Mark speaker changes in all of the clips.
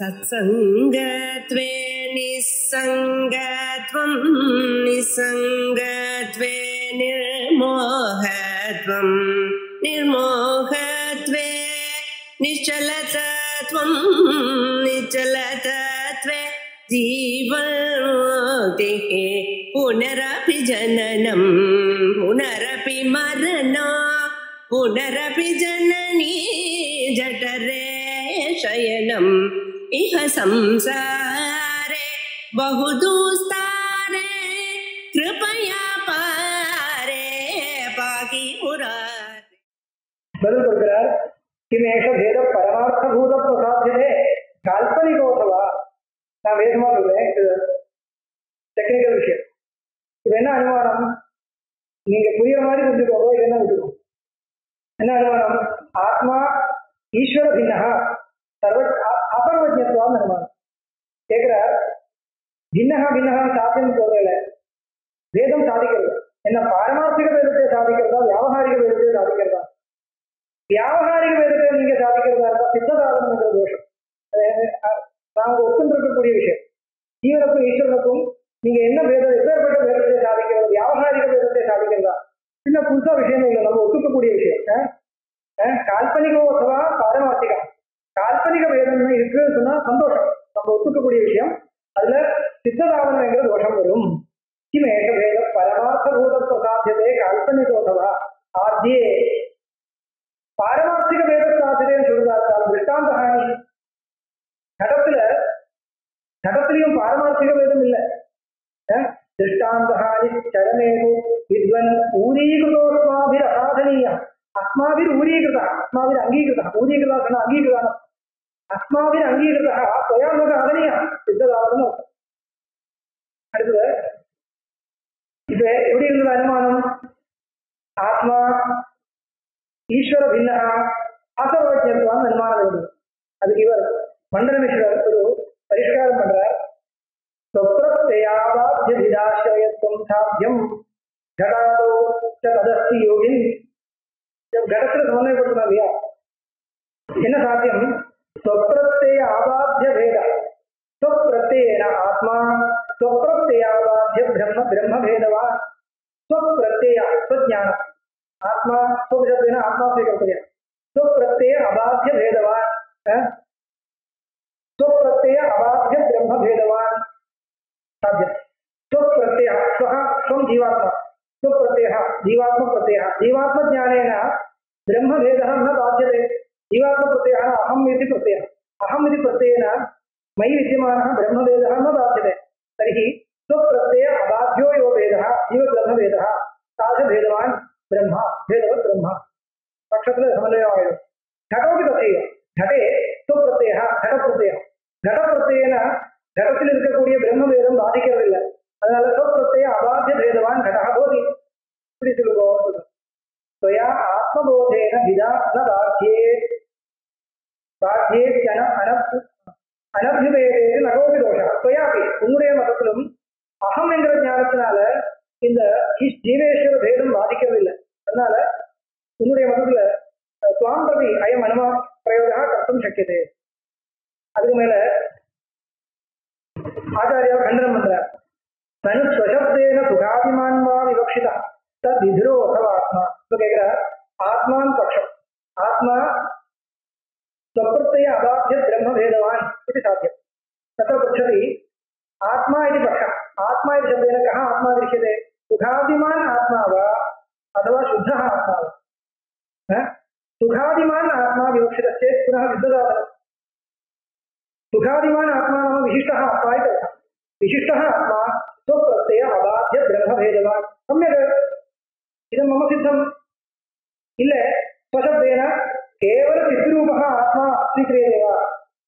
Speaker 1: सत्संगत्वे निस्संगत्वं निस्संगत्वे निर्मोहत्वं निर्मोहत्वे निश्चलतत्वं निश्चलतत्वे जीवन्मुक्तिः पुनरपि जननं पुनरपि मरणं पुनरपि जननी जठरे शयनम् इह संसारे बहुदुस्तारे कृपया पारे पाहि मुरारे।
Speaker 2: बदल கொடுக்கிறார். किमेष भेद परमार्थभूत प्रसाद्यते काल्पनिकोऽथवा நான் வேகமா சொல்றேன். இது டெக்னிக்கல் விஷயம். இது என்ன அனுமானம்? நீங்க புரியுற மாதிரி புரிஞ்சுக்கோங்க. இது என்ன விட்டுக்கோங்க. என்ன அனுமானம்? ஆத்மா ஈஸ்வர பின்னஹ சர்வ அபர்வஜத்வான்னு அனுமானம் கேட்கிறார். பின்னஹ பின்னஹ சாத்தியம் சொல்றல வேதம் சாதிக்கிறது என்ன? பாரமார்த்திக வேதத்தை சாதிக்கிறதா வியாவகாரிக வேதத்தை சாதிக்கிறதா? வியாவகாரிக வேதத்தை நீங்க சாதிக்கிறதா இருந்தா சித்தசாதனம் என்ற தோஷம். நாங்க ஒத்துண்டிருக்கக்கூடிய விஷயம். ஜீவனுக்கும் ஈஸ்வரனுக்கும் நீங்க என்ன வேதம் எப்பேற்பட்ட வேதத்தை சாதிக்கிறது? வியாவகாரிக வேதத்தை சாதிக்கிறதா? இன்னும் புதுசா விஷயம் இல்லை, நம்ம ஒத்துக்கக்கூடிய விஷயம். கால்பனிகோ அथवा பாரமார்த்திகா கால்பனிக வேதம் இருக்குன்னு சொன்னா சந்தோஷம், நம்ம ஒத்துக்கக்கூடிய விஷயம். அதுல சித்ததாவனம் என்கிற தோஷம் வரும். கிமேஷ வேத பரமார்த்தபூத பிரசாத்தியதே கால்பனிகோ அथवा ஆத்தியே பாரமார்த்திக வேத சாத்தியதேன்னு சொல்றதா திருஷ்டாந்த ஹானி. கடத்திலையும் பாரமார்த்திக வேதம் இல்லை. திருஷ்டாந்த ஹானி சரணேஷு வித்வன் ஊரீகிருதோஸ்மாபிர் அசாதனீயம் अस्माभिर ऊरीकृतः अस्माभिर अंगीकृतः ऊरीकृतः सण अंगीकृतः अस्माभिर अंगीकृतः त्वया न साधनीयः सिद्धसाधनम् अर्थம். அடுத்து இது எப்படி இருந்தது அனுமானம்? ஆத்மா ஈஸ்வர பின்னஹ அசர்வஜத்வான் அனுமானம் இருந்தது. அதுக்கு இவர் மண்டலமேஸ்வரர் ஒரு பரிஷ்காரம் பண்றார். ஸ்வப்ரத்யயாபாத்ய விதாஸ்ரயத்வம் சாத்தியம் ஜடாதோ ததஸ்தி யோகின். கடத்துல சமன்வயப்படுத்தணும் இல்லையா? என்ன சாத்தியம்? ஸ்வப்ரத்யய ஆபாத்திய வேத ஸ்வப்ரத்யேன ஆத்மா ஸ்வப்ரத்யயாபாத்திய பிரம்ம பிரம்ம வேதவா ஸ்வப்ரத்யய ஸ்வஞானம் ஆத்மா ஸ்வசப்தேன ஆத்மா ஸ்வீகரிக்கக்கூடிய ஸ்வப்ரத்யய அபாத்திய வேதவான் ஸ்வப்ரத்யய அபாத்திய பிரம்ம வேதவான் சாத்தியம். ஸ்வப்ரத்யய ஸ்வஹ ஸ்வம் ஜீவாத்மா स्वप्रत्ययः जीवात्म प्रत्ययः जीवात्म ज्ञानेन ब्रह्म भेदः न बाध्यते. जीवात्म प्रत्ययः अहम् इति प्रत्ययः अहम् इति प्रत्ययेन मयि विद्यमानः ब्रह्म भेदः न बाध्यते. तर्हि स्वप्रत्यय अबाध्यो यो भेदः जीवब्रह्म भेदः तादृश भेदवान् ब्रह्म भेदवत् ब्रह्म पक्षत्र समन्वयः. घटोपि तथैव घटे स्वप्रत्ययः घटप्रत्ययः घटप्रत्ययेन घटத்தில் இருக்கக்கூடிய பிரம்ம வேதம் பாதிக்கிறதில்லை. அதனால स्वप्रत्यय अबाध्य भेदवान् घटः भवति. இப்படி சொல்லுவோம். त्वया आत्मबोधेन विदा न बाध्ये बाध्ये अनभ्युभेदे नगोपि दोषः. त्वयापि உங்களுடைய மதத்திலும் அகம் என்கிற ஞானத்தினால இந்த ஜீவேஸ்வர பேதம் பாதிக்கிறதில்லை. அதனால உங்களுடைய மதத்துல துவாம் பிரதி அயம் அனுமா பிரயோகா கர்த்தும் சக்கியதே. அதுக்கு மேல ஆச்சாரியா கண்டனம் பண்றார். तनु स्वशब्देन सुखादिमान वा विवक्षितः तद् विधिरो अथवा आत्मा. तो कहेगा आत्मान पक्षम आत्मा स्वप्रत्यय अबाध्य ब्रह्म भेदवान् इति साध्यम्. तत्र पृच्छति आत्मा इति पक्षः. आत्मा इति शब्देन कः आत्मा दृश्यते? सुखादिमान आत्मा वा अथवा शुद्धः आत्मा वा? सुखादिमान आत्मा विवक्षितः चेत् पुनः विद्युदातः. सुखादिमान आत्मा नाम विशिष्टः आत्मा इति अर्थः. विशिष्टः आत्मा स्वप्रत्यय अबाध्य ब्रह्म भेदवान्. सम्यक् इदं मम सिद्धम् इल्ल स्वशब्देन केवल विद्रूपः आत्मा स्वीक्रियते वा?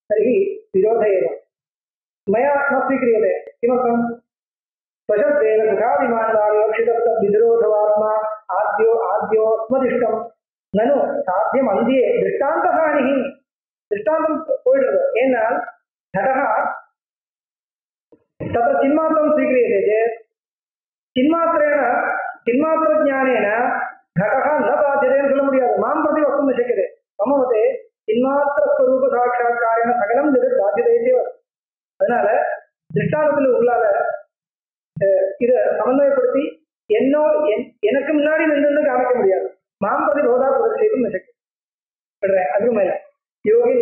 Speaker 2: तर्हि विरोधः एव. मया न स्वीक्रियते. किमर्थं? स्वशब्देन सुखादिमान् वा विवक्षितः विधिरोधवात्मा आद्यो स्मदिष्टं ननु साध्यम् अन्ध्ये दृष्टान्तहानिः. दृष्टान्तं पोयिडुतु. एन्नाल घटः तत्र चिन्मात्रं स्वीक्रियते चेत् चिन्मात्रेण चिन्मात्रज्ञानेन घटः न बाध्यते சொல்ல முடியாது. மாம் பிரதி वक्तुं न शक्यते. मम मते चिन्मात्रस्वरूपसाक्षात्कारेण सकलं जगत् बाध्यते इति திருஷ்டாந்தத்தில் உங்களால இதை சமன்வயப்படுத்தி எனக்கு முன்னாடி நின்று காமிக்க முடியாது. மாம்பதி போதா புரட்சிக்கும் விடுறேன். அதுக்கு மேல யோகி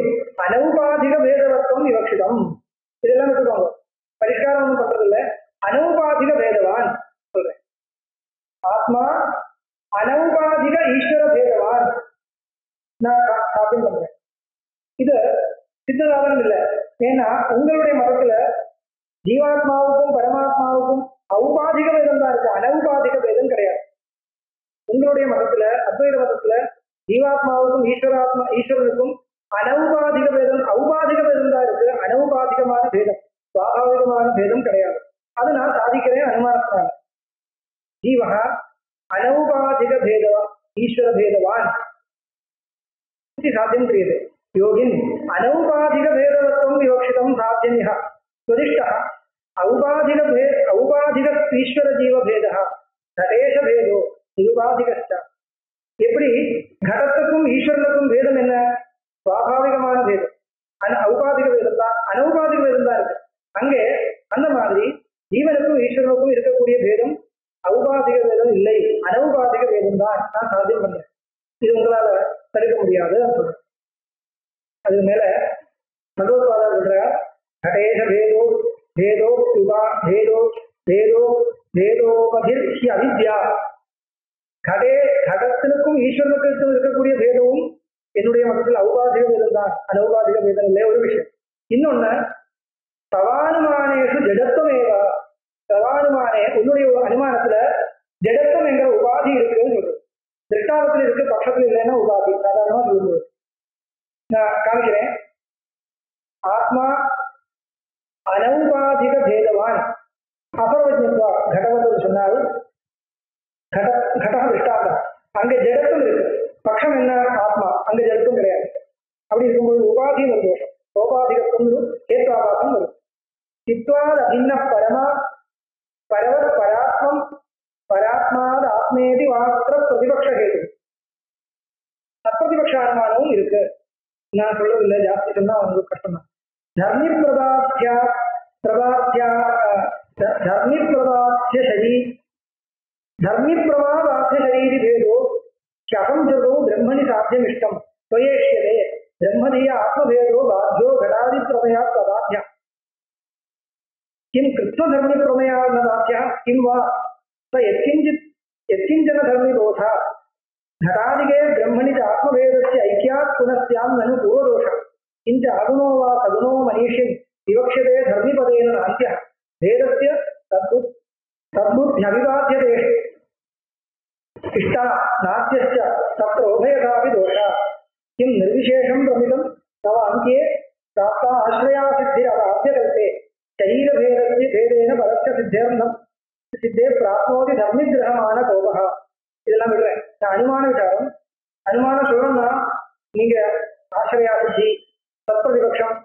Speaker 2: அனவுபாதிக வேதவர்த்தம் விவக்ஷிதம். இதெல்லாம் விட்டுக்கோங்க, பரிஷ்காரம் ஒன்றும் பண்றது இல்லை. அனவுபாதிக வேதவான் சொல்றேன். ஆத்மா அனவுபாதிக ஈஸ்வர வேதவான் நான் சாத்தியம் பண்றேன். இது சித்தசாதனம் இல்லை. ஏன்னா உங்களுடைய மதத்துல ஜீவாத்மாவுக்கும் பரமாத்மாவுக்கும் ஔபாதிக வேதம் தான் இருக்கு, அனவுபாதிக வேதம் கிடையாது. உங்களுடைய மதத்துல அத்வைத மதத்துல ஜீவாத்மாவுக்கும் ஈஸ்வரனுக்கும் அனவுபாதிக வேதம் ஔபாதிக வேதம் தான் இருக்கு, அனவுபாதிகமான வேதம் சுவாபாவிகமான வேதம் கிடையாது. அது நான் சாதிக்கிறேன் அனுமானத்தினால. ஜீவகா அனவுபாதிக பேதவா ஈஸ்வர பேதவான் சாத்தியம் கிரியதே. யோகின் அனவுபாதிக பேதவத்துவம் விவக்ஷிதம் சாத்தியமிஹ ஸ்வதிஷ்டः ஔபாதிக ஈஸ்வர ஜீவ பேதः நடேஷ பேதோ நிருபாதிகஸ்ட. எப்படி கடத்துக்கும் ஈஸ்வரனுக்கும் வேதம் என்ன? சுவாபாவிகமான வேதம். ஔபாதிக வேதம் தான், அனௌபாதிக வேதம் தான் இருக்கு. அங்கே அந்த மாதிரி ஜீவனுக்கும் ஈஸ்வரனுக்கும் இருக்கக்கூடிய வேதம் ஔபாதிக வேதம் இல்லை, அனௌபாதிக வேதம் தான் நான் சாத்தியம் பண்றேன். இது உங்களால தடுக்க முடியாது சொல்றேன். அதுக்கு மேல பகவத்பாதர் சொல்றார், கடேஷ வேதோ வேதோ வேதோ வேதோ வேதோபதிர் அவித்யா. கடத்தினுக்கும் ஈஸ்வரனுக்கும் இருக்கக்கூடிய வேதமும் என்னுடைய மதத்தில் ஔபாதிக வேதம் தான், அனௌபாதிக வேதம் இல்லை. ஒரு விஷயம். இன்னொன்னு, தவானுமானேஷு ஜடத்துவமேவா. தவானுமானே உன்னுடைய அனுமானத்துல ஜடத்துவம் என்கிற உபாதி இருக்குன்னு சொல்றது. திருஷ்டாந்தத்தில் இருக்கு, பட்சத்தில் இல்லைன்னா உபாதி சாதாரணமா சொல்லுது. நான் காமிக்கிறேன். ஆத்மா அனௌபாதிக பேதவான் அபர்வஜ்ஞத்வா கடவத்தில் சொன்னால் கடக திருஷ்டாந்தம். அங்க ஜடத்தும் இருக்கு, பட்சம் என்ன? ஆத்மா. அங்க ஜடத்தும் கிடையாது. அப்படி இருக்கும்போது உபாதியும் ஒரு தோஷம், சோபாதிகத்தும் கேத்வாபாசம் வரும். சித்வாத் அபின்ன பரமா பரவத் பராத்மம் பராத்மாத் ஆத்மேதி மாத்திர பிரதிபக்ஷ கேது. அப்பிரதிபக்ஷ அனுமானமும் இருக்கு. நான் சொல்றது இல்லை, ஜாஸ்தி சொன்னா அவங்களுக்கு கஷ்டம் தான். தர்மி பிரதாத்திய சரீரி பேதோ அகம் ஜதோ பிரம்மணி சாத்தியம் இஷ்டம் ஸ்வயேஷ்யதே பிரம்மதீய ஆத்மபேதோ பாத்தியோ கடாதி பிரமயா பிரதாத்தியா கிம் கிருஷ்ண தர்மி பிரமயா நதாத்தியா கிம் வா यत्किंचन धर्मी दोषा घटादिके ब्रह्मणि च आत्मभेदस्य ऐक्यात् पुनस्याम् ननु पूर्वदोषः किंच अगुणो वा सगुणो मनीषिं विवक्ष्यते धर्मीपदेन नान्त्यः भेदस्य तद्बुद्ध्यभिवाद्यते इष्टा नास्त्यश्च तत्र उभयथापि दोषः किं निर्विशेषं प्रमितं तव अन्त्ये प्राप्ता आश्रयासिद्धिरवाप्यकल्पे शरीरभेदस्य भेदेन परस्य सिद्धेऽर्थम् சித்தே பிராப்னோதி தர்மிகிரகமான கோபகா. இதெல்லாம் விடுறேன். நான் அனுமான விசாரம் அனுமானம் சொல்லணும்னா நீங்க ஆசிரியா சித்தி தத்பிரதிபக்ஷம்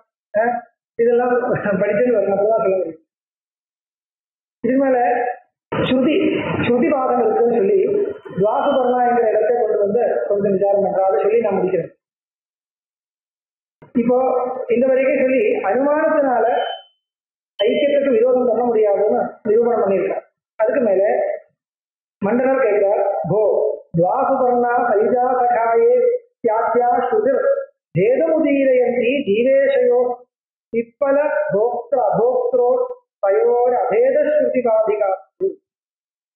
Speaker 2: இதெல்லாம் படிச்சுன்னு வரணும், அப்பதான் சொல்ல முடியும். இதுக்கு மேல ஸ்ருதி பாதம் இருக்குன்னு சொல்லி துவாசுபர்ணா என்கிற இடத்தை கொண்டு வந்து கொஞ்சம் விசாரம் பண்றா. அதை சொல்லி நான் முடிக்கிறேன். இப்போ இந்த வரைக்கும் சொல்லி அனுமானத்தினால ஐக்கியத்துக்கு விரோதம் பண்ண முடியாதுன்னு நிரூபணம் பண்ணியிருக்கார். அதுக்கு மேல மண்டலம் கேட்கிறார், போ துவாசுபர்ணா சைஜா சகாயே தியாத்யா ஸ்ருதிர் பேதமுதீரயந்தி ஜீவேஷயோ பிப்பல போக்திர அபோக்திரோ பயோர அபேத ஸ்ருதி பாதிகா.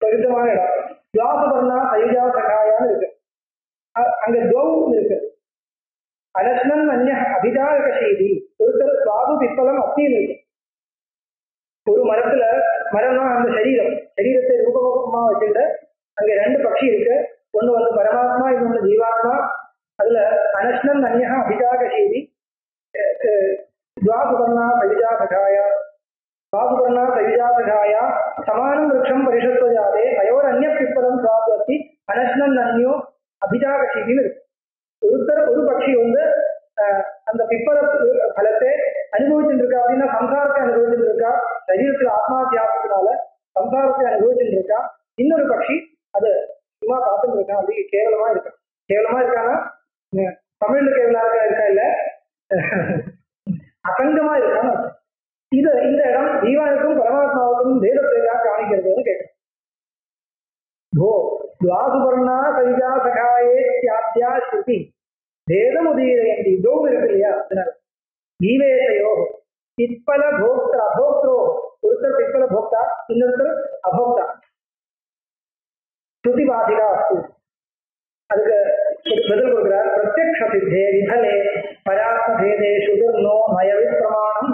Speaker 2: பிரசித்தமான இடம் துவாசுபர்ணா சைஜா சகாயான்னு இருக்கு. அங்க துவம் இருக்கு. அனஸ்னன் அந்நிய அபிதாரகசீதி ஒருத்தர் சுவாபு பிப்பலம் அப்படின்னு இருக்கு. ஒரு மரத்துல மரம்னா அந்த சரீரத்தை ரூபமா வச்சுட்டு அங்க ரெண்டு பட்சி இருக்கு. ஒண்ணு வந்து பரமாத்மா, இன்னொன்று ஜீவாத்மா. அதுல அனஸ்னன் அந்நியா அபிஜாகசீதி துவாசுபர்ணா சவிஜாசகாயா சமானம் விருட்சம் பரிஷத்வஜாதே அயோர் அந்நிய பிப்பலம் சுவாபு அஸ்தி அனஸ்னன் அந்நியோ அபிஜாகசீதின்னு இருக்கு. ஒரு பட்சி வந்து அந்த பிப்பல பலத்தை அனுபவிச்சுட்டு இருக்கா அப்படின்னா சம்சாரத்தை அனுபவிச்சுட்டு இருக்கா. சரீரத்தில் ஆத்மாத்தியாசத்தினால சம்சாரத்தை அனுபவிச்சுட்டு இருக்கா. இன்னொரு பட்சி அது சும்மா பார்த்துட்டு இருக்கான், அப்படி கேவலமா இருக்கானா தமிழ்ல கேவலா இருக்கா இல்ல அசங்கமா இருக்கான்னு. இந்த இடம் ஜீவனுக்கும் பரமாத்மாவுக்கும் வேதத்தை தான் காணிக்கிறதுன்னு கேட்கிறேன். भो द्वासुपर्णा सविजा सखाये त्यात्या श्रुति भेदमुदीरयन्ति दो இருக்கு இல்லையா? அதனால ஜீவேஷயோ பிற்பல போக்தா அபோக்தோ, ஒருத்தர் பிற்பல போக்தா, இன்னொருத்தர் அபோக்தா. ஸ்ருதி பாதிகா அஸ்து. அதுக்கு பதில் கொடுக்கிறார். பிரத்யக்ஷ சித்தே விபலே பராத்ம பேதே சுதர்னோ நயவி பிரமாணம்.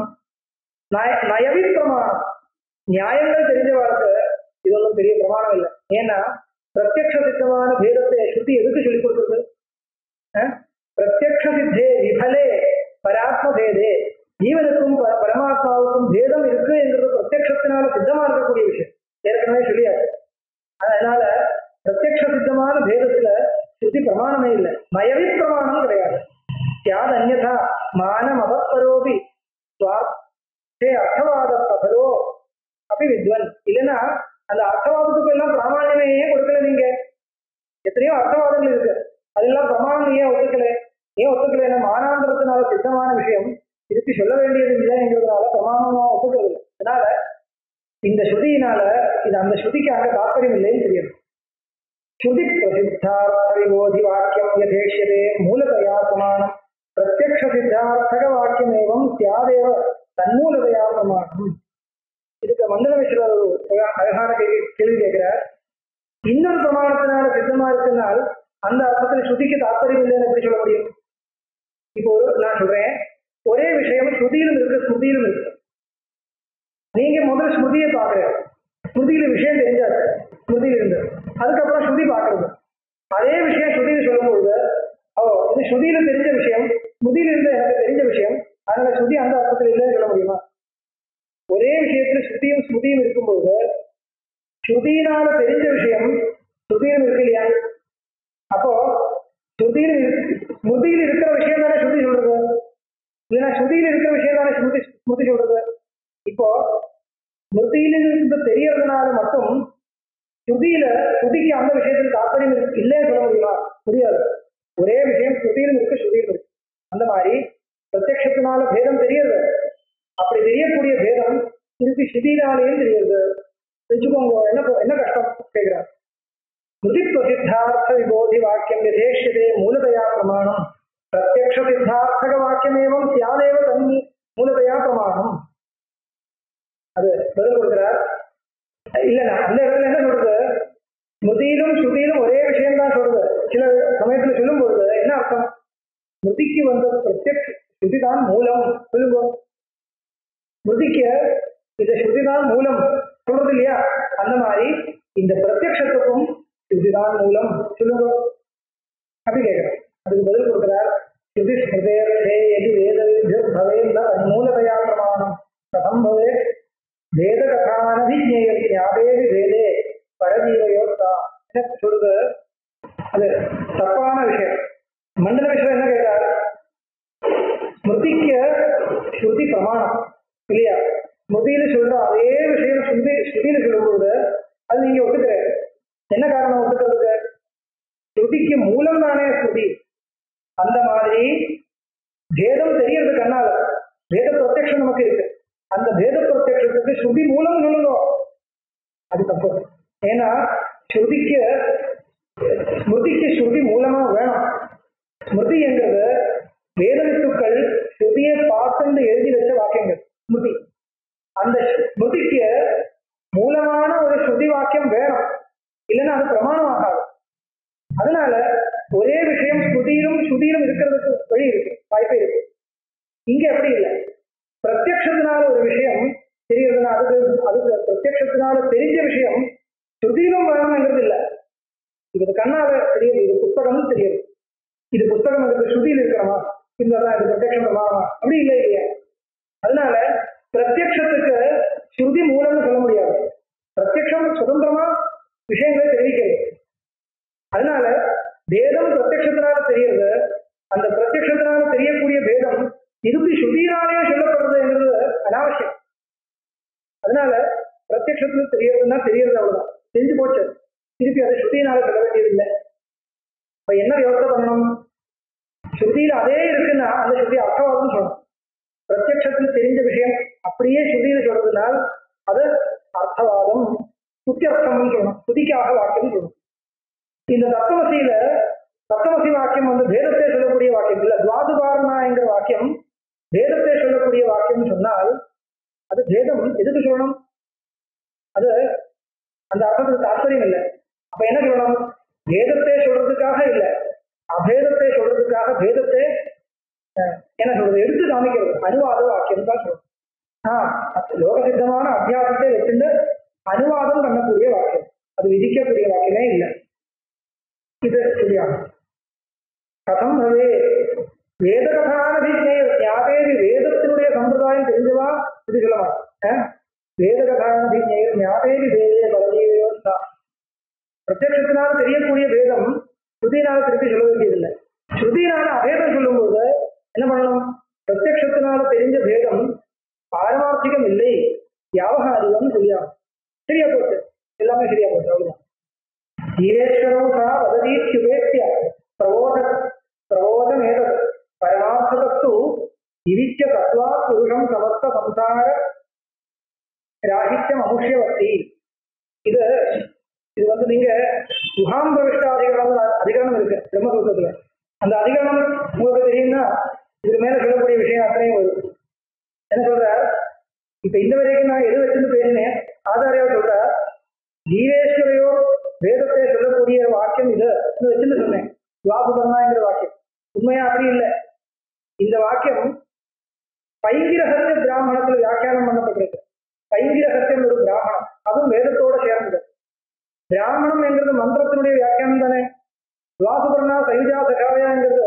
Speaker 2: நயவி பிரமாணம் நியாயங்கள் தெரிஞ்சவாளுக்கு இது ஒன்றும் பெரிய பிரமாணம் இல்லை. ஏன்னா பிரத்யக்ஷ சித்தமான பேதத்தை ஸ்ருதி எதுக்கு சொல்லிக் கொடுக்குறது? பிரத்யக்ஷ சித்தே விபலே பராத்ம பேதே, ஜீவனுக்கும் பரமாத்மாவுக்கும் பேதம் இருக்கு என்கிறது பிரத்யக்ஷத்தினால சித்தமா இருக்கக்கூடிய விஷயம், ஏற்கனவே சொல்லியாச்சு. அதனால பிரத்யக்ஷ சித்தமான பேதத்துல ஸ்ருதி பிரமாணமே இல்லை, நயவி பிரமாணம் கிடையாது. சியாத் அந்யதா மானம் அவப்பரோபி சுவார்த்தே அர்த்தவாத பதரோ அப்படி வித்வன். இல்லைன்னா அந்த அர்த்தவாதத்துக்கு எல்லாம் பிராமணியமே ஏன் கொடுக்கல? நீங்க எத்தனையோ அர்த்தவாதங்கள் இருக்கு, அதெல்லாம் பிரமாணம் ஏன் ஒத்துக்கல? ஏன் ஒத்துக்கலைன்னா மானாந்திரத்தினால சித்தமான விஷயம் திருப்பி சொல்ல வேண்டியது இல்லைங்கிறதுனால பிரமாணமா ஒத்துக்கிறது. அதனால இந்த ஸ்ருதியினால இது அந்த ஸ்ருதிக்காக தாற்பயம் இல்லைன்னு தெரியும். ஸ்ருதி பிரசித்தார்த்த விரோதி வாக்கியம் யதேஷ்யதே மூலதயா பிரமாணம் பிரத்யக்ஷ சித்தார்த்தக வாக்கியமேவம் சியாதேவ தன்மூலதயா பிரமாணம். இதுக்கு மண்டலமேஸ்வரர் ஒரு அழகான கேள்வி கேட்கிறார். இன்னொரு பிரமாணத்தினால சித்தமா இருக்குனால் அந்த அர்த்தத்தில் ஸ்ருதிக்கு தாற்பயம் இல்லைன்னு எப்படி சொல்ல முடியும்? இப்போ நான் சொல்றேன், ஒரே விஷயம் ஸ்ருதியிலும் இருக்கு ஸ்மிருதியிலும் இருக்கு. நீங்க முதல் ஸ்மிருதியை பாக்குறேன், ஸ்மிருதியில விஷயம் தெரிஞ்சாச்சு, ஸ்மிருதியில இருந்து அதுக்கப்புறம் ஸ்ருதி பாக்குறது. அதே விஷயம் ஸ்ருதியில சொல்லும்போது இது ஸ்ருதியில தெரிஞ்ச விஷயம், ஸ்மிருதியில இருந்து எனக்கு தெரிஞ்ச விஷயம், அதனால ஸ்ருதி அந்த அர்த்தத்தில் இல்லைன்னு சொல்ல முடியுமா? ஒரே விஷயத்துல ஸ்ருதியும் ஸ்மிருதியும் இருக்கும்போது ஸ்ருதியினால தெரிஞ்ச விஷயம் ஸ்ருதியிலும் இருக்கு இல்லையா? அப்போ ஸ்மிருதியில் இருக்கிற விஷயம் தானே ஸ்ருதி சொல்றது, இல்லைன்னா ஸ்ருதியில் இருக்கிற விஷயம் தானே ஸ்மிருதி சொல்றது. இப்போ ஸ்மிருதியிலிருந்து தெரியறதுனால மட்டும் ஸ்ருதிக்கு அந்த விஷயத்தில் தாற்பயம் இல்லைன்னு சொல்ல முடியுமா? முடியாது. ஒரே விஷயம் ஸ்ருதியிலும் இருக்கு ஸ்ருதியிலும் இருக்கு. அந்த மாதிரி பிரத்யக்ஷத்தினால பேதம் தெரியுது, அப்படி தெரியக்கூடிய பேதம் திருப்பி ஸ்ருதியினாலேயும் தெரியுது. தெரிஞ்சுக்கோங்க, என்ன கஷ்டம் கேட்கிறார். ஸ்ருதி பிரசித்தார்த்த விபோதி வாக்கியம் யதேஷ்யதே மூலதயா பிரமாணம் பிரத்யக்ஷ சித்தார்த்தக வாக்கியமேவம் சியாதேவ தன் மூலதயா பிரமாணம். அது பதில் கொடுக்கிறார். இல்லைன்னா அந்த இடத்துல என்ன சொல்றது? ஸ்மிருதியிலும் ஸ்ருதியிலும் ஒரே விஷயம் தான் சொல்றது. சில சமயத்துல சொல்லும் பொழுது என்ன அர்த்தம்? ஸ்மிருதிக்கு வந்த பிரத்யக்ஷ ஸ்ருதி தான் மூலம் சொல்லுங்க. ஸ்மிருதிக்கு இந்த ஸ்ருதி தான் மூலம் சொல்றது இல்லையா? அந்த மாதிரி இந்த பிரத்யக்ஷத்துக்கும் ஸ்ருதிதான் மூலம் சொல்லுங்க அப்படி கேட்கிறோம். அதுக்கு பதில் கொடுக்கிறார். ஸ்ருதி ஸ்மிருதேர்த்தே யதி வேத பவேன்ன மூலதயா பிரமாணம் கதம் பவே வேத கதானதிஜ்ஞேயம் ஞாபேவி வேதே பரஜீவயோத்தா. என்ன சொல்றது? அது தப்பான விஷயம். மண்டலமேஸ்வரர் என்ன கேட்டார்? ஸ்மிருதிக்கு ஸ்ருதி பிரமாணம் இல்லையா? ஸ்மிருதியில சொல்ற அதே விஷயம் ஸ்ருதியில சொல்லும்போது அது நீங்க ஒத்துக்கிறேன். என்ன காரணம் ஒத்துக்கிறதுக்கு? ஸ்ருதிக்கு மூலம் தானே ஸ்ருதி. அந்த மாதிரி பேதம் தெரியறது கண்ணால, வேத பிரத்யக்ஷம் நமக்கு இருக்கு. அந்த வேத பிரத்யக்ஷத்துக்கு ஸ்ருதி மூலம் சொல்லணும், அது தப்பு. ஏன்னா ஸ்ருதிக்கு ஸ்ருதி மூலமா வேணும். ஸ்மிருதி என்கிறது வேத வித்துக்கள் ஸ்ருதியை பார்த்து எழுதி வச்ச வாக்கியங்கள் ஸ்மிருதி. அந்த ஸ்மிருதிக்கு மூலமான ஒரு ஸ்ருதி வாக்கியம் வேணும், இல்லைன்னா அது பிரமாணம் ஆகாது. அதனால ஒரே விஷயம் ஸ்ருதியிலும் இருக்கிறதுக்கு வழி இருக்கு, வாய்ப்பே இருக்கு. இங்க அப்படி இல்லை. பிரத்யக்ஷத்தினால ஒரு விஷயம் தெரியறதுன்னா அதுக்கு பிரத்யக்ஷத்தினால தெரிஞ்ச விஷயம் ஸ்ருதியிலும் வேணும்ங்கிறது இல்லை. இது கண்ணால தெரியுது, இது புத்தகம்னு தெரியுது. இது புத்தகம் அதுக்கு ஸ்ருதியில் இருக்கிறமா இருந்தாதான் இது பிரத்யக்ஷம் பிரமாணமா? அப்படி இல்லை இல்லையா? அதனால பிரத்யக்ஷத்துக்கு ஸ்ருதி மூலம்னு சொல்ல முடியாது. பிரத்யக்ஷம் சுதந்திரமா விஷயங்களை தெரிவிக்கிறது. அதனால வேதம் பிரத்யக்ஷத்தினால தெரியுது. அந்த பிரத்யக்ஷத்தினால தெரியக்கூடிய வேதம் திருப்பி ஸ்ருதியினாலேயே சொல்லப்படுறது என்கிறது அனாவசியம். அதனால பிரத்யக்ஷத்துல தெரியறதுன்னா தெரியறது, அவ்வளவுதான், தெரிஞ்சு போச்சு. திருப்பி அதை ஸ்ருதியினால சொல்ல வேண்டியது இல்லை. இப்ப என்ன யோசனை பண்ணணும்? ஸ்ருதியில அதே இருக்குன்னா அந்த ஸ்ருதி அர்த்தவாதம் சொல்லணும். பிரத்யக்ஷத்தில் தெரிஞ்ச விஷயம் அப்படியே வாக்கியம்னு சொல்லணும், ஸ்துதிக்காக வாக்கியம் சொல்லணும். இந்த தத்துவசி வாக்கியம் வந்து வேதத்தை சொல்லக்கூடிய வாக்கியம் இல்ல. துவாதுபாரணாங்கிற வாக்கியம் வேதத்தை சொல்லக்கூடிய வாக்கியம் சொன்னால் அது வேதம் எதுக்கு சொல்லணும்? அது அந்த அர்த்தத்துக்கு தாற்பயம் இல்லை. அப்ப என்ன சொல்லணும்? வேதத்தை சொல்றதுக்காக இல்லை, அபேதத்தை சொல்றதுக்காக வேதத்தை என்ன சொல்றது எடுத்து காமிக்கிறது அனுவாத வாக்கியம் தான் சொல்லணும். லோக சித்தமான அத்தியாசத்தை வச்சுட்டு அனுவாதம் பண்ணக்கூடிய வாக்கியம், அது விதிக்கக்கூடிய வாக்கியமே இல்லை. இது சொல்லியாகும். கதம் பவே வேதகதானதிஜ்ஞேய ஞாபேதி, வேதத்தினுடைய சம்பிரதாயம் தெரிஞ்சவா இது சொல்ல மாட்டேன். வேதகதானதிஜ்ஞேய ஞாபேதி வேதே பலதீயோஸ்தா. பிரத்யட்சத்தினால தெரியக்கூடிய வேதம் ஸ்ருதியினால திருப்பி சொல்ல வேண்டியதில்லை. ஸ்ருதியினால அபேதம் சொல்லும்போது என்ன பண்ணணும்? பிரத்யட்சத்தினால தெரிஞ்ச வேதம் பாரமார்த்திகம் இல்லை, வியாவகாரிகம் சொல்லியாகும். சரியா போச்சு, எல்லாமே சரியா போச்சு. அவ்வளவுதான். ஜீவேஸ்வரம் சா வததீத்யுபேத்ய பிரவோதமேத பரமார்த்ததத்து விவிச்ய தத்வா புருஷம் சமஸ்த சம்சார ராகித்யம் அமுஷ்யவர்த்தி. இது வந்து நீங்க குஹாம் பிரவிஷ்டாதிகரணம் அதிகரணம் இருக்கு பிரம்மசூத்திரத்துல. அந்த அதிகரணம் உங்களுக்கு தெரியும்னா இது மேல சொல்லக்கூடிய விஷயம் அத்தனையும் வரும். என்ன சொல்ற? இப்ப இந்த வரைக்கும் நான் எது வச்சுன்னு பேசினேன், ஆச்சாரியா சொல்ற ஜீவேஸ்வரையோ வேதத்தை சொல்லக்கூடிய வாக்கியம் இது வச்சுன்னு சொன்னேன், துவாபுபர்ணாங்கிற வாக்கியம். உண்மையா அப்படி இல்லை. இந்த வாக்கியம் பைங்கிரகத்திய பிராமணத்துல வியாக்கியானம் பண்ணப்பட்டிருக்கு. பைங்கிரகத்தியம் ஒரு பிராமணம், அதுவும் வேதத்தோட சேர்ந்தது. பிராமணம் என்கிறது மந்திரத்தினுடைய வியாக்கியானம் தானே. துவாபுபர்ணா சயுஜா சகாயாங்கிறது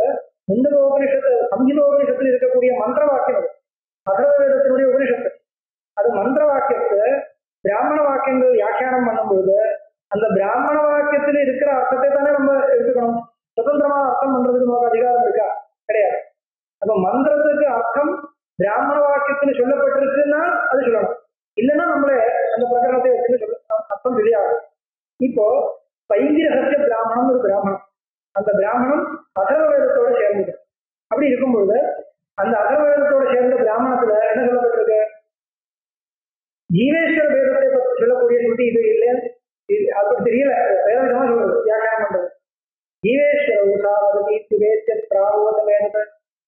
Speaker 2: முண்டகோபனிஷத்து சம்ஹிதோபனிஷத்தில் இருக்கக்கூடிய மந்திர வாக்கியம். அதர்வ வேதத்தினுடைய உபனிஷத்து அது மந்திர வாக்கியத்தை பிராமண வாக்கியங்கள் வியாக்கியானம் பண்ணும்போது அந்த பிராமண வாக்கியத்தில் இருக்கிற அர்த்தத்தை தானே நம்ம எடுத்துக்கணும். சுதந்திரமா அர்த்தம் பண்றதுக்கு நமக்கு அதிகாரம் இருக்கா? கிடையாது. அப்ப மந்திரத்துக்கு அர்த்தம் பிராமண வாக்கியத்துல சொல்லப்பட்டிருக்குன்னா அது சொல்லணும், இல்லைன்னா நம்மளே அந்த பிரகரணத்தை வச்சு அர்த்தம் தெரியாது. இப்போ பைங்கிரகத்திய பிராமணம் ஒரு பிராமணம், அந்த பிராமணம் அதர்வ வேதத்தோட சேர்ந்தது. அப்படி இருக்கும்பொழுது அந்த அதர்வ வேதத்தோட சேர்ந்த பிராமணத்துல என்ன சொல்லப்பட்டிருக்கு? ஜீவேஸ்வர வேதத்தை பற்றி சொல்லக்கூடிய சுட்டி இது இல்லை, அப்படி தெரியல, வேற விதமா சொல்றது வியாக்கியானம் பண்றது. ஜீவேஸ்வர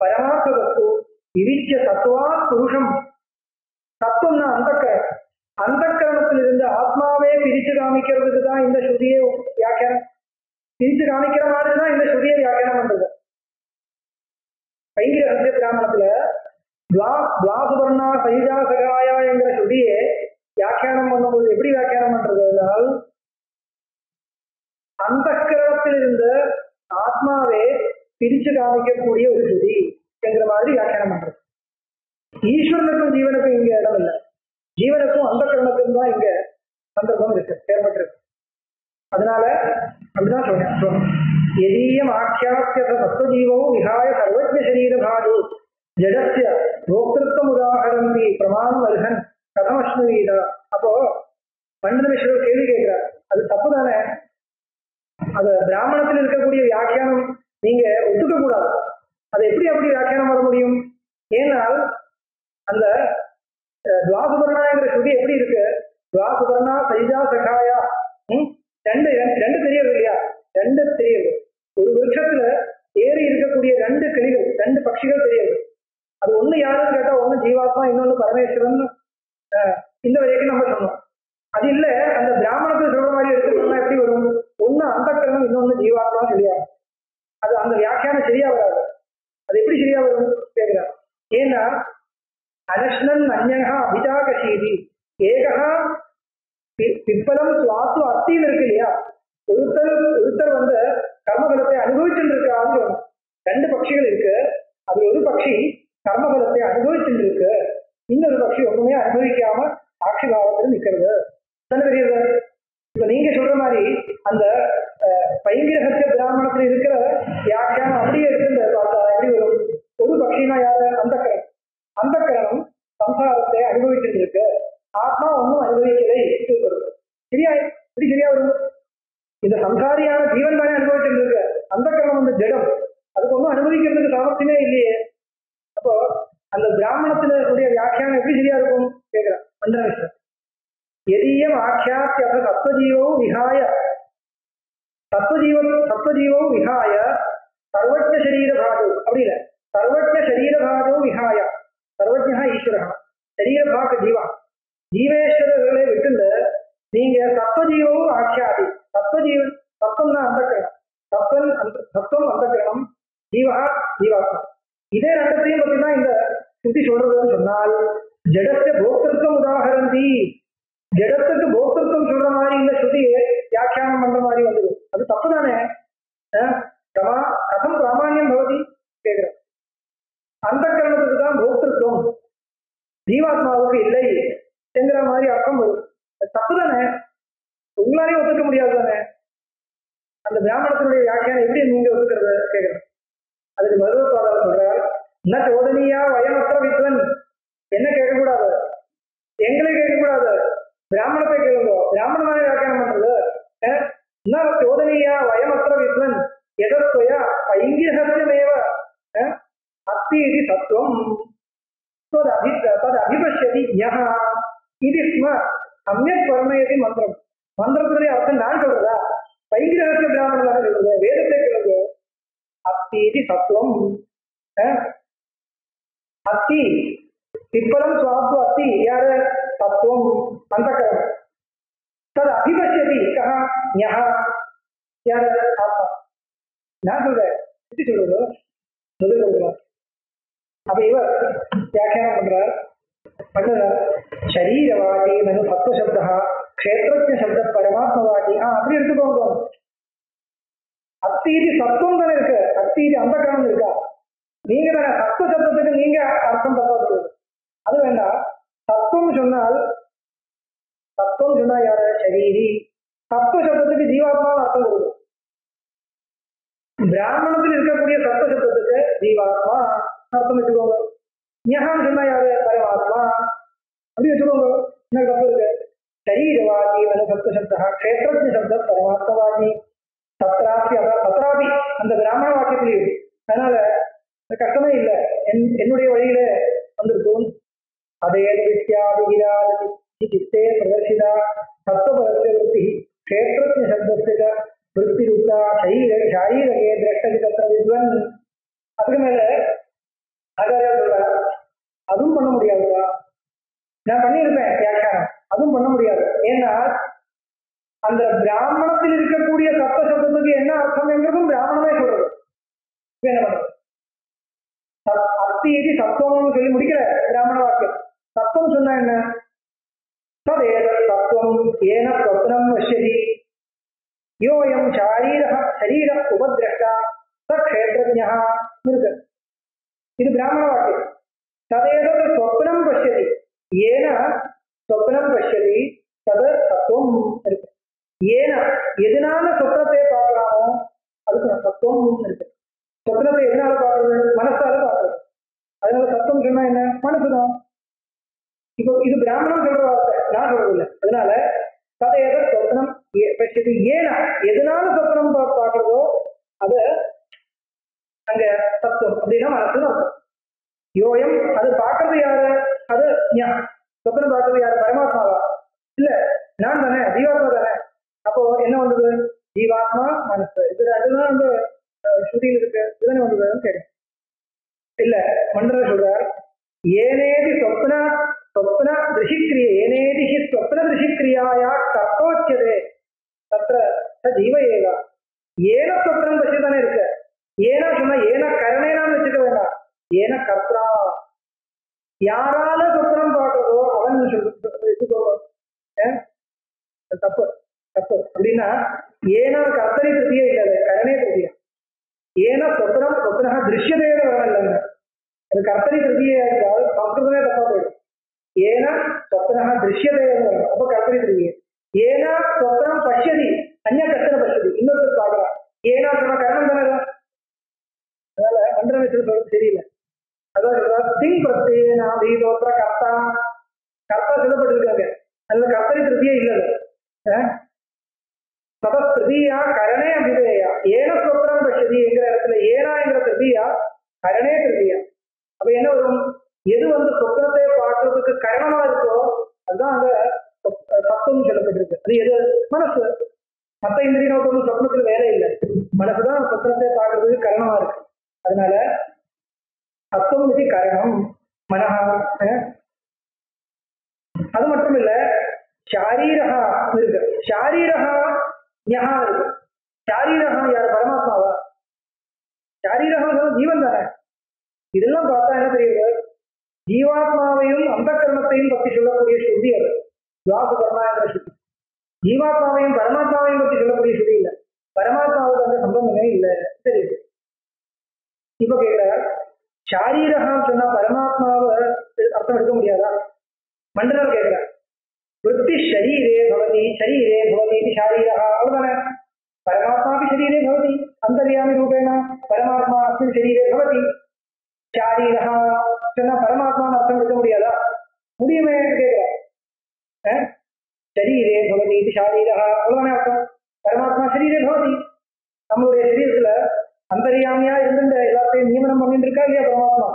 Speaker 2: பரமார்த்தத்து விவிச்ச தத்துவா புருஷம். தத்துவம்னா அந்தக்கரணம், அந்தக்கரணத்தில் இருந்து ஆத்மாவே பிரிச்சு காமிக்கிறதுக்கு தான் இந்த ஸ்ருதியை வியாக்கியானம், பிரிச்சு காமிக்கிற மாதிரி தான் இந்த ஸ்ருதியை வியாக்கியானம் பண்றது. பைங்கிரகத்திய பிராமணத்துல துவாசுபர்ணா சயுஜா சகாயா என்கிற ஸ்ருதியை வியாக்கியானம் பண்ணும்போது எப்படி வியாக்கியானம் பண்றதுனால் அந்த கிரமத்தில் இருந்த ஆத்மாவே பிரிச்சு காமிக்கக்கூடிய ஒரு ஸ்ருதி என்கிற மாதிரி வியாக்கியானம் பண்றது. ஈஸ்வரனுக்கும் ஜீவனுக்கும் இங்க இடம் இல்லை, ஜீவனுக்கும் அந்த கிரமத்துக்கும் தான் இங்க சந்தர்ப்பம் இருக்கு, ஏற்பட்டிருக்கு. அதனால அப்படிதான் சொல்றேன். எதீயம் ஆக்கியாசிய தத்துவஜீவம் விகாய சர்வஜ சரீரபாது ஜடஸ்ய போக்திருத்தம் உதாகரந்தி பிரமாணம் அருகன் கதமஸ்மீதா. அப்போ பண்டித மிஸ்ரர் கேள்வி கேட்கிறார், அது தப்பு தானே? அது பிராமணத்தில் இருக்கக்கூடிய வியாக்கியானம் நீங்க ஒத்துக்க கூடாது, அது எப்படி அப்படி வியாக்கியானம் வர முடியும்? ஏனால் அந்த துவாசுபர்ணாங்கிற ஸ்ருதி எப்படி இருக்கு? துவாசுபர்ணா சைஜா சகாயா ரெண்டு தெரியுது இல்லையா? ரெண்டு தெரியுது. ஒரு விருட்சத்துல ஏறி இருக்கக்கூடிய ரெண்டு கிளிகள், ரெண்டு பட்சிகள் தெரியுது. அது ஒண்ணு யாருன்னு கேட்டா ஒண்ணு ஜீவாத்மா, இன்னொன்னு பரமேஸ்வரன். இந்த வரைக்கும் நம்ம சொன்னோம். அது இல்ல, அந்த பிராமணத்தில் சொல்ற மாதிரி எடுத்துக்கணும்னா எப்படி வரும்? ஒண்ணு அந்த கிரமம், இன்னொன்னு ஜீவாத்மா சரியா? அது அந்த வியாக்கியானம் சரியா வராது. அது எப்படி சரியா வரும் கேட்கிறார். ஏன்னா அனஷ்ணன் அந்யகா அபிஜாகசீதி ஏகா பிப்பலம் சுவாசு அத்தின்னு இருக்கு இல்லையா? ஒருத்தர் வந்து கர்மபலத்தை அனுபவிச்சுட்டு இருக்கான்னு சொல்லணும். ரெண்டு பட்சிகள் இருக்கு, அது ஒரு பட்சி கர்மபலத்தை அனுபவிச்சுட்டு இருக்கு, இன்னொரு பட்சி ஒண்ணுமே அனுபவிக்காம சாட்சி பாவத்தில் நிற்கிறது. தானே தெரியுது? இப்ப நீங்க சொல்ற மாதிரி அந்த பைங்கிரகத்திய பிராமணத்துல இருக்கிற வியாக்கியானம் அப்படியே இருக்கு. எப்படி வரும்? ஒரு பட்சினா யாரு? அந்த கிரணம் சம்சாரத்தை அனுபவிச்சுட்டு இருக்கு, ஆத்மா ஒன்னும் அனுபவிக்கலை. சரியா? இப்படி சரியா வரும்? இந்த சம்சாரியான ஜீவன் தானே அனுபவிச்சுட்டு இருக்கு, அந்த கிரணம் வந்து ஜடம், அதுக்கு ஒன்றும் அனுபவிக்கிறதுக்கு சாமர்த்தியமே இல்லையே. அப்போ அந்த பிராமணத்தினுடைய வியாக்கியானம் எப்படி சரியா இருக்கும் கேட்கிறான் மந்திரமிஸ்ரர். எதியம் ஆக்கியாத்தியத தத்துவஜீவோ விஹாய தத்துவஜீவோ விஹாய சர்வஜ சரீரபாதோ அப்படி இல்லை, சர்வஜ சரீரபாதோ விஹாய சர்வஜா ஈஸ்வரா சரீரபாக ஜீவா ஜீவேஸ்வரர்களை விட்டுல நீங்க தத்துவஜீவோ ஆக்கியாதி தத்துவஜீவன் தத்துவம் தான் அந்தக்கரணம் தத்துவம் அந்தக்கரணம் ஜீவா ஜீவாத்மா இதே ரெண்டத்தையும் பத்தி தான் இந்த சுத்தி சொல்றதுன்னு சொன்னால் ஜடத்தை போக்திருத்தம் உதாகரந்தி ஜடத்துக்கு போக்திருத்தம் சொல்ற மாதிரி இந்த ஸ்ருதியை வியாக்கியானம் பண்ற மாதிரி வந்தது அது தப்பு தானே கதம் பிராமான்யம் பவதி கேட்கிறேன் அந்த கரணத்துக்கு தான் போக்திருத்தம் ஜீவாத்மாவுக்கு இல்லை என்கிற மாதிரி அர்த்தம் வரும் தப்பு தானே உங்களாலையும் ஒத்துக்க முடியாது தானே அந்த பிராமணத்தினுடைய வியாக்கியானம் எப்படி நீங்க ஒத்துக்கிறது கேட்கிறேன் அதுக்கு பகவத்பாதர் சொல்றார் என்ன சோதனியா வயமற்ற வித்வன் என்ன கேட்கக்கூடாது எங்களை கேட்கக்கூடாது பிராமணத்தை கேளுங்க பிராமணனாக வியாக்கியானம் பண்றது என்ன சோதனியா வயமற்ற வித்வன் எதற்கயா ஐங்கிரகத்தியமேவ அஸ்தி இது சத்துவம் ததபிபஷ்யதி யஹ இது ஸ்ம சம்யக் வர்ணயதி மந்திரம் மந்திரத்துடைய அர்த்தம் நான் சொல்றதா பைங்கிரகத்திய பிராமணனாக சொல்றது வேதத்தை கேளுங்க அஸ்தி இது சத்துவம் அஸ்தி பிப்பலம் சுவாப்பு அஸ்தி யாரு தத்துவம் அந்தகரணம் தது அபிபஷ்யதி கஹ யஹ யாரு ஆத்மா நான் சொல்றேன் எப்படி சொல்றது முதல் சொல்றார் அப்ப இவர் வியாக்கியானம் பண்றார் சரீரவாதி நனு சத்துவ சப்தா க்ஷேத்ரஜ்ஞ சப்த பரமாத்மவாதி அப்படி எடுத்துக்கோங்க அத்தீதி சத்துவம் தானே இருக்கு அத்தீதி அந்த காரணம் இருக்கா நீங்க தானே சத்துவ சப்தத்துக்கு நீங்க அர்த்தம் தப்பா சொல்லுது அது வேண்டாம் தத்துவம் சொன்னா யாரு சரீரி சத்துவ சப்தத்துக்கு ஜீவாத்மா அர்த்தம் கொடுக்கும் பிராமணத்தில் இருக்கக்கூடிய சத்துவ சப்தத்துக்கு ஜீவாத்மா அர்த்தம் வச்சுக்கோங்க ஞகான்னு சொன்னா யாரு பரமாத்மா அப்படி வச்சுக்கோங்க என்ன தப்பு இருக்கு சரீரவாதி சத்துவ சப்தா க்ஷேத்ரஜ்ஞ சப்த பரமாத்மவாதி சத்ராபி சத்ராபி அந்த பிராமண வாக்கியத்திலேயே அதனால கஷ்டமே இல்லை என்னுடைய வழியில வந்திருக்கும் அதே சித்தே பிரதர்சிதா சத்வபரஸ்ய விருத்தி க்ஷேத்ரஜ்ஞ சப்தஸ்ய விருத்தி ரூபா சாரீரகே திரஷ்டதி தத்திர வித்வன் அதுக்கு மேல ஆச்சாரியா சொல்ற அதுவும் பண்ண முடியாதுப்பா நான் பண்ணியிருப்பேன் வியாக்கியானம் அதுவும் பண்ண முடியாது ஏன்னா அந்த பிராமணத்தில் இருக்கக்கூடிய சப்த சப்தத்துக்கு என்ன அர்த்தம் என்றதும் பிராமணமே சொல்றது என்ன பண்றது அஸ்தி இது சத்துவம்னு சொல்லி முடிக்கிற பிராமண வாக்கியம் தத்துவம் சொன்னா என்ன ததேத தத்துவம் ஏன ஸ்வப்னம் வஷ்யதி யோயம் சரீர உபதிரஷ்டா சக்ஷேத்ரஜ்ஞா இருக்கு இது பிராமண வாக்கியம் ததேத ஸ்வப்னம் பஷ்யதி ஏன ஸ்வப்னம் பஷ்யதி தது தத்துவம் இருக்கு ஏன எதனால சொப்னத்தை பார்க்கலாமோ அதுக்கு தத்துவம் இருக்கு சொப்னத்தை எதனால பார்க்கறது மனசால பார்க்கறது அதனால தத்துவம் சொன்னா என்ன மனசுதான் இப்போ இது பிராமணம் சொல்ற வார்த்தை நான் சொல்றது இல்லை அதனால ததையத சொப்னம் பஷ்யதி ஏனா எதனால சொப்னம் பார்க்கறதோ அது அங்க தத்துவம் அப்படின்னா மனசுன்னு அர்த்தம் யோயம் அது பார்க்கறது யாரு அது சொப்னம் பார்க்கறது யாரு பரமாத்மாவா இல்ல நான் தானே ஜீவாத்மா தானே அப்போ என்ன வந்தது ஜீவாத்மா மனசு இது அதுதான் அந்த ஸ்ருதியில் இருக்கு இதுதானே வந்ததுன்னு கேட்கும் இல்ல மண்டல சொல்றார் ஏனேதி சொப்ன திருஷிக்ரியா ஏனேதி சொப்ன திருஷிக்ரியாயா கர்த்தோச்சதே தத்திர ஜீவ ஏகா ஏன சொப்னம் பற்றி தானே இருக்கு ஏனா சொன்னா ஏன கரணேனான்னு வச்சுக்க வேண்டாம் ஏன கர்த்தா யாரால சொப்னம் பார்க்கறதோ அவன் தப்பு தப்பு அப்படின்னா ஏனா கர்த்தனை திருத்தியே இல்லை கரணே திருத்தியா ஏன சொப்னா திருஷ்யதேன்னு வரல அது கர்த்தனை திருத்தியே இருந்தால் சம்ஸ்கிருதமே தப்பா போயிடும் ஏனா சொப்னா திருஷ்யதேன்னு வரும் அப்ப கர்த்தனை திருத்தியே ஏனா சொப்னம் பஷ்யதி அந்நிய கர்த்தனை பஷ்யதி இன்னொருத்தர் பார்க்கலாம் ஏனா சொன்ன கரணம் தானே அதனால மந்திரம் வச்சு சொல்றது தெரியல அதான் திங் பிரத்யேனாதீதோத்திர கர்த்தா கர்த்தா சொல்லப்பட்டிருக்காங்க அதுல கர்த்தனை திருத்தியே இல்லை தத திருதியா கரணே அபிதேயா ஏன சொப்னம் பஷ்யதி என்கிற இடத்துல ஏனா என்கிற திருதியா கரணே திருதியா அப்ப என்ன வரும் எது வந்து சொப்னத்தை பார்க்கறதுக்கு கரணமா இருக்கோ அதுதான் அந்த சத்தம்னு சொல்லப்பட்டிருக்கு. அது எது? மனசு. மற்ற இந்திரியங்களுக்கு சொப்னத்துல வேலை இல்லை, மனசுதான் சொப்னத்தை பார்க்கறதுக்கு காரணமா இருக்கு. அதனால சத்தம் இது காரணம் மனஹா. அது மட்டும் இல்ல, ஷாரீரஹா இருக்கு, ஷாரீரஹா ஞஹா இருக்கு. ஷாரீரஹா யார்? பரமாத்மாவா? ஷாரீரஹா ஜீவன் தானே. இதெல்லாம் பார்த்தா என்ன தெரியுது? ஜீவாத்மாவையும் அந்த கரணத்தையும் பற்றி சொல்லக்கூடிய ஸ்ருதி அது துவாசு பரமாங்கிற ஸ்ருதி. ஜீவாத்மாவையும் பரமாத்மாவையும் பற்றி சொல்லக்கூடிய ஸ்ருதி இல்லை. பரமாத்மாவுக்கு அந்த சம்பந்தமே இல்லை தெரியுது. இப்ப கேட்கிற ஷாரீரகான்னு சொன்னா பரமாத்மாவை அர்த்தம் எடுக்க முடியாதா? மண்டலம் கேட்கிற விற்பி ஷரீரே பவதி ஷரீரே பவதி ஷாரீரகா, அவ்வளவுதானே. பரமாத்மாவுக்கு ஷரீரே பவதி அந்தர்யாமி ரூபேண பரமாத்மா அஸ்மின் ஷரீரே பவதி. ஷாரீரகா சொன்னா பரமாத்மான்னு அர்த்தம் எடுக்க முடியாதா? முடியுமே கேட்கிற. ஷரீரே பவதி ஷாரீரகா, அவ்வளவுதானே அர்த்தம். பரமாத்மா ஷரீரே பவதி. நம்மளுடைய சரீரத்துல அந்தர்யாமியா இருந்து எல்லாத்தையும் நியமனம் பண்ணிட்டு இருக்கா இல்லையா பரமாத்மா?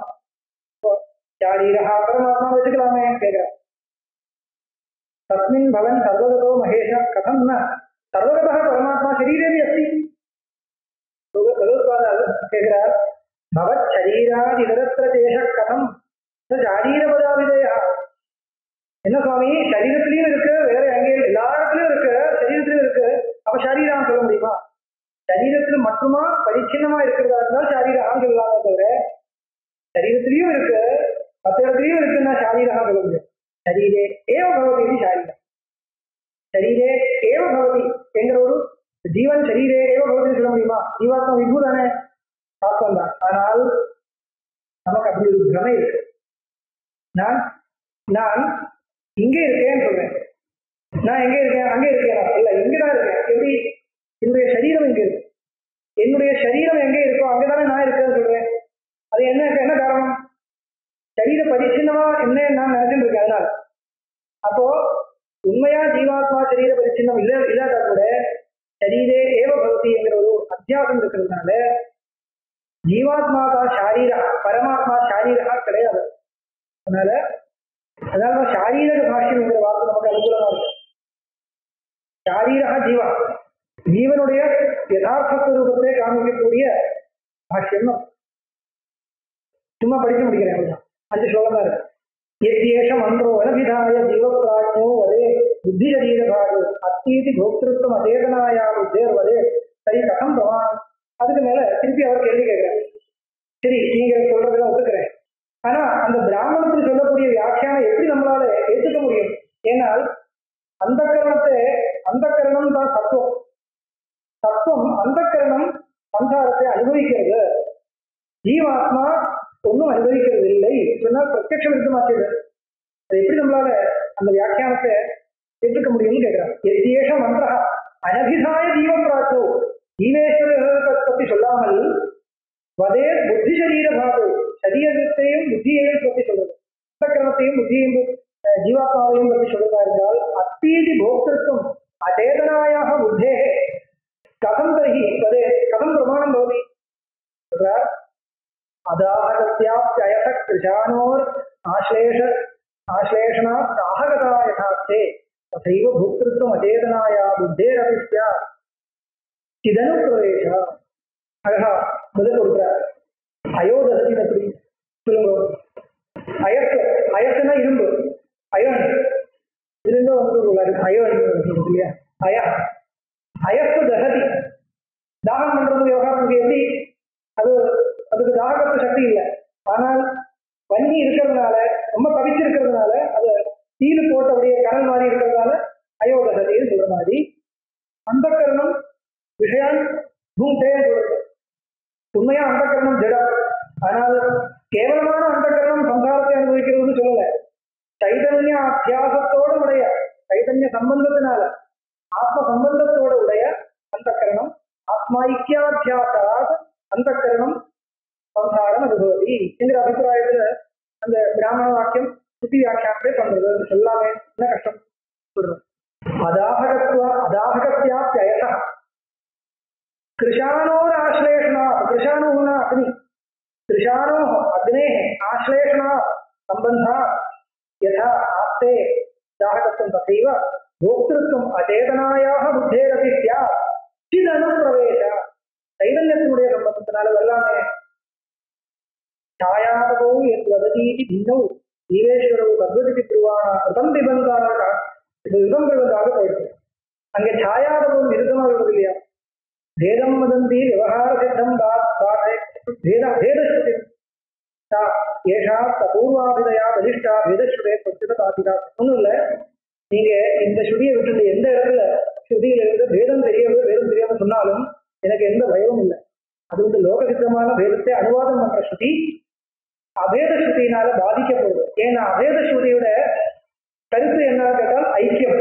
Speaker 2: ஷாரீரகா பரமாத்மா வச்சுக்கலாமே கேட்கிற. तस्मिन् भवन् सर्वगतो महेश कथं न सर्वगतः परमात्मा शरीरे भी अस्ति. भगवत्पादाचार्य भवत् शरीराद् इतरत्र देशः कथं स शारीरपदाविधेयः. என்ன சுவாமி, சரீரத்திலையும் இருக்கு, வேற எங்கே எல்லா இடத்துலயும் இருக்கு, சரீரத்திலையும் இருக்கு, அப்ப ஷரீரான்னு சொல்ல முடியுமா? சரீரத்துல மட்டுமா பரிச்சின்னமா இருக்கிறதா இருந்தால் ஷரீரான்னு சொல்லலாமே தவிர சரீரத்திலையும் இருக்கு மற்ற இடத்துலயும் இருக்குன்னா ஷரீரா சொல்ல முடியும். शरीरे एव भवति शारीर शरीरे एव भवति என்கிற ஒரு ஜீவன் शरीरे एव भवति சொல்ல முடியுமா? ஜீவாத்மா விபு தானே, ஆத்மன் தான். ஆனால் நமக்கு அப்படி ஒரு பிரமை இருக்கு. நான் நான் இங்கே இருக்கேன்னு சொல்றேன். நான் எங்கே இருக்கேன்? அங்கே இருக்கேன் இல்ல, இங்கதான் இருக்கேன். எப்படி? என்னுடைய சரீரம் இங்க இருக்கு. என்னுடைய சரீரம் எங்கே இருக்கோ அங்கதானே நான் இருக்கேன்னு சொல்றேன். அது என்ன என்ன காரணம்? சரீர பரிச்சின்னமா என்ன நான் நினைச்சுட்டு இருக்கேன். அதனால அப்போ உண்மையா ஜீவாத்மா சரீர பரிச்சின்னம் இல்லாத கூட சரீரே ஏவ பவதி என்கிற ஒரு அத்தியாசம் இருக்கிறதுனால ஜீவாத்மா தான் ஷாரீரா, பரமாத்மா ஷாரீரா கிடையாது. அதனால ஷாரீரக பாஷ்யம் என்கிற வார்த்தை நமக்கு அனுகூலமா இருக்கு. ஷாரீரா ஜீவா, ஜீவனுடைய யதார்த்த ரூபத்தை காமிக்கக்கூடிய பாஷ்யம். சும்மா படிக்க முடிக்கிறேன், 5 ஸ்லோகம் தான் இருக்கு. यद्येष मंत्रो अनभिधाय जीवप्राज्ञो वदे बुद्धिशरीरभागे अतीति भोक्तृत्व अचेतनाया बुद्धेर्वदे तरी कथम प्रमाण. அதுக்கு மேல திருப்பி அவர் கேள்வி கேட்கிறார். சரி, நீங்க சொல்றதெல்லாம் ஒத்துக்கிறேன், ஆனா அந்த பிராமணத்துக்கு சொல்லக்கூடிய வியாக்கியானம் எப்படி நம்மளால ஏற்றுக்க முடியும்? ஏனால் அந்த கரணம் தான் தத்துவம். தத்துவம் அந்த கரணம் சம்சாரத்தை அனுபவிக்கிறது, ஜீவாத்மா ஒன்றும் அனுபவிக்கிறது இல்லை சொன்னால் பிரத்யட்ச விருத்தமாச்சு. அது எப்படி நம்மளால அந்த வியாக்கியானத்தை ஏற்றுக்க முடியும்னு கேட்கிறார். எத்தேஷ மந்திர அனபிதாய ஜீவப்பிராச்சோ, ஜீவேஸ்வரத்தை பற்றி சொல்லாமல் வதே புத்தி சரீர பாகு, சரீரத்தையும் புத்தியையும் பற்றி சொல்றது, அந்த கிரமத்தையும் புத்தியையும் ஜீவாத்மாவையும் பற்றி சொல்றதா இருந்தால் அத்தீதி போக்திருத்தம் அச்சேதனாயாக புத்தே கதம் தர்ஹி வதே கதம் பிரமாணம் பவதி சொல்றார். अदाहगत्याप्ययः कृशानोर आश्लेषणात् दाहगता यथास्ते तथैव भोक्तृत्वम् अचेतनाया बुद्धेरपि स्यात् चिदनुप्रवेशः. अழகா முதல் கொடுக்கிறார். அயோதசத்தின் எப்படி சொல்லுங்க. அயசுனா இரும்பு, அயன் இருந்தோ வந்து அயன் இல்லையா? அயசு தகதி, தாகம் பண்றது விவகாரம் எப்படி? அதுக்கு தாகத்து சக்தி இல்லை, ஆனால் வன்னி இருக்கிறதுனால ரொம்ப கவிச்சிருக்கிறதுனால அது தீலு போட்டவுடைய கரண் மாதிரி இருக்கிறதுனால அயோதசதின்னு சொல்ற மாதிரி அந்த கரணம் விஷயான் பூண்டே சொல்றது. உண்மையா அந்த கரணம் ஜடம், ஆனால் கேவலமான அந்த கரணம் சம்சாரத்தை அனுபவிக்கிறதுன்னு சொல்லல. சைதன்ய அத்தியாசத்தோடு உடைய, சைதன்ய சம்பந்தத்தினால ஆத்ம சம்பந்தத்தோடு உடைய அந்த கரணம், ஆத்மா ஐக்கியாத்தியாசாத் அந்த கரணம் சம்சாரம் அனுபவதி என்கிற அபிப்பிராயத்துல அந்த பிராமண வாக்கியம் சுத்தி வியாக்கியானத்தை பண்றது சொல்லாமே என்ன கஷ்டம் சொல்றோம். அதாககத்யாப்யயதா कृशानोर आश्लेषणा, कृशाणुना अग्नि, कृशाणो अग्ने आश्लेषणा संबंधा यथा आस्ते தாகத்துவம் தசைவ போக்திருத்தம் அச்சேதனாயாக புத்தேரபி சிதனுப்பிரவேச சைதன்யத்தினுடைய சம்பந்தத்தினால எல்லாமே ಛಾಯಾದವೋ ವದತೀತಿ ಭಿನ್ನೌ ಜೀವೇಶ್ವರವು ತದ್ವದಿತಿ பிரிவான யுதம் பிபந்தாக போயிருக்கு. அங்கே ಛಾಯಾದவம் விருதமாக இருந்தது இல்லையா? வேதம் வதந்தி விவகார சித்தம் வேதஸ்ருதி ஏஷா பூர்வாபிதயா வதிஷ்டா வேதஸ்ருதே பட்சித தாதிகா. ஒன்றும் இல்லை, நீங்க இந்த ஸ்ருதியை விட்டு எந்த இடத்துல ஸ்ருதியில இருந்து வேதம் தெரியாம சொன்னாலும் எனக்கு எந்த பயமும் இல்லை. அது லோகசித்தமான வேதத்தை அனுவாதம் பண்ற ஸ்ருதி அபேத ஸ்ருதியினால பாதிக்கப்படுது. ஏன்னா அபேத ஸ்ருதியோட கருத்து என்னன்னு கேட்டால் ஐக்கியம்.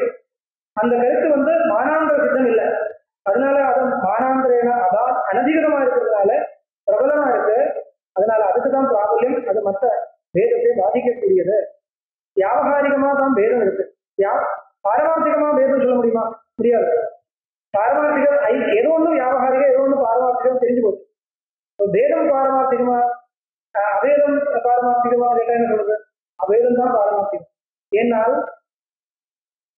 Speaker 2: அந்த கருத்து மானாந்திர சித்தம் இல்லை. அதனால அது மானாந்திரேன அதான் அனதிகரமா இருக்கிறதுனால பிரபலமா இருக்கு. அதனால அதுக்குதான் பிராபல்யம். அது மற்ற வேதத்தை பாதிக்கக்கூடியது. வியாபகாரிகமா தான் வேதம் இருக்கு. பாரமார்த்திகமா வேதம் சொல்ல முடியுமா? முடியாது. பாரமார்த்திகம் ஏதோ ஒன்று வியாபகாரிகம், ஏதோ ஒன்று பாரமார்த்திகம் தெரிஞ்சு போச்சு. வேதம் பாரமார்த்திகமா அவேதம் பாரமார்த்திகமா கேட்டா என்ன சொல்றது? அவேதம் தான் பாரமார்த்திகம். ஏன்னால்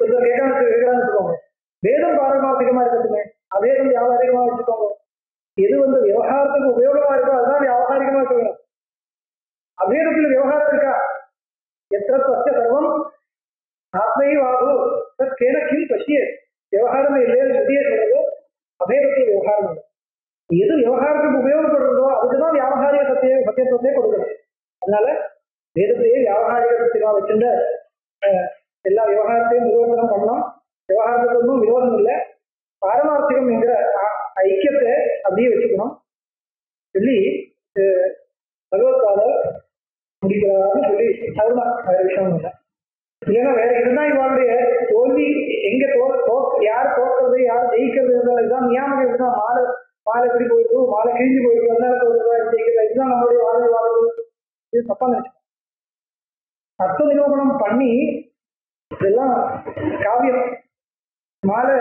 Speaker 2: கேட்கறான்னு வச்சுக்கோங்க, வேதம் பாரமார்த்திகமா இருக்கட்டுமே, அவேதம் வியாபாரிகமா வச்சுக்கோங்க. எது விவகாரத்துக்கு உபயோகமா இருக்கோ அதுதான் வியாபாரிகமா சொல்லணும். அபேதத்தில் விவகாரம் இருக்கா? எத்தனை சர்வம் ஆத்மை வாகு கேன கிம் பசிய விவகாரமே இல்லையா சுத்தியே சொல்றது. அபேதத்தில் விவகாரம் இல்லை. எது விவகாரத்துக்கு உபயோகப்படுறதோ அதுக்குதான் வியாபாரிக சத்தியத்துவத்தை கொடுக்கணும். அதனால வேதத்தையே வியாபாரிக சத்தியமா வச்சுட்டு எல்லா விவகாரத்தையும் நிரோதனம் பண்ணணும். விவகாரத்துக்கு ஒன்றும் விரோதம் இல்லை. பாரமார்த்திகம் என்கிற ஐக்கியத்தை அப்படியே வச்சுக்கணும் சொல்லி பகவத்பாதர் முடிக்கிறாருன்னு சொல்லி அதுதான் வேற விஷயம் இல்லை. இல்லைன்னா வேற இதுதான் இவருடைய தோல்வி. எங்க யார் தோற்கிறது யார் ஜெயிக்கிறது இதுதான் நியாமகம். இதுதான் மாலை எப்படி போயிருக்கு, மாலை கிழிஞ்சு போயிருக்கு, அதனால ஜெயிக்கிறது. இதுதான் நம்மளுடைய வாழ்வு. இது தப்பா நினைச்சு அர்த்த நிரூபணம் பண்ணி இதெல்லாம் காவியம். மாலை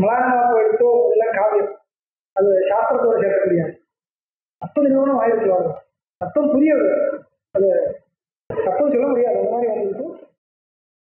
Speaker 2: மலானமா போயிடுத்தோ இதெல்லாம் காவியம். அது சாஸ்திரத்தோட சேர்க்க முடியாது. அர்த்த நிரூபணம் ஆயிடுச்சு. அர்த்தம் புரியாது, அது தப்பும் சொல்ல முடியாது. அந்த மாதிரி